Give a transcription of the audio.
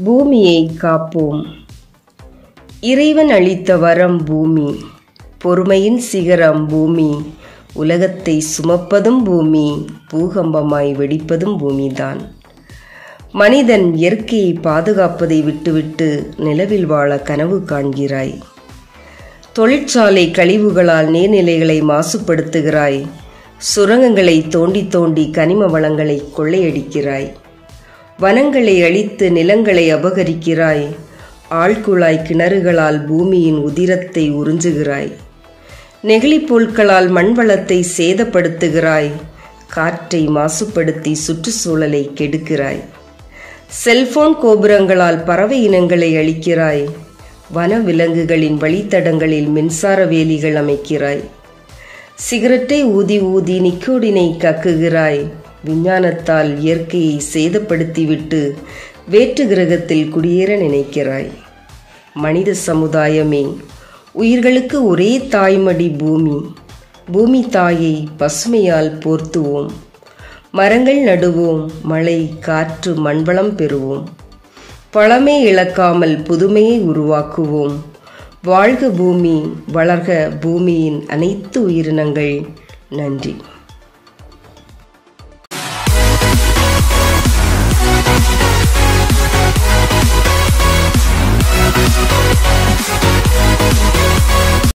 பூமியை காப்போம். இறைவன் அளித்த வரம் பூமி, பொறுமையின் சிகரம் பூமி, உலகத்தை சுமப்பதும் பூமி, பூகம்பமாய் வெடிப்பதும் பூமிதான். மனிதன் இயற்கையை பாதுகாப்பதை விட்டுவிட்டு நிலவில் வாழ கனவு காண்கிறாய். தொழிற்சாலை கழிவுகளால் நீர்நிலைகளை மாசுபடுத்துகிறாய். சுரங்கங்களை தோண்டி தோண்டி கனிம வளங்களை கொள்ளையடிக்கிறாய். வனங்களை அழித்து நிலங்களை அபகரிக்கிறாய். ஆழ்குழாய் கிணறுகளால் பூமியின் உதிரத்தை உறிஞ்சுகிறாய். நெகிழி பொருட்களால் மண்வளத்தை சேதப்படுத்துகிறாய். காற்றை மாசுபடுத்தி சுற்றுச்சூழலை கெடுக்கிறாய். செல்போன் கோபுரங்களால் பறவை இனங்களை அழிக்கிறாய். வன விலங்குகளின் வழித்தடங்களில் மின்சார வேலிகள் அமைக்கிறாய். சிகரெட்டை ஊதி ஊதி நிக்கோடினை கக்குகிறாய். விஞ்ஞானத்தால் இயற்கையை சேதப்படுத்திவிட்டு வேற்று கிரகத்தில் குடியேற நினைக்கிறாய். மனித சமுதாயமே, உயிர்களுக்கு ஒரே தாய்மடி பூமி. பூமி தாயை பசுமையால் போர்த்துவோம். மரங்கள் நடுவோம். மழை காற்று மண்வளம் பெறுவோம். பழமை இழக்காமல் புதுமையை உருவாக்குவோம். வாழ்க பூமி, வளர்க பூமியின் அனைத்து உயிரினங்கள். நன்றி.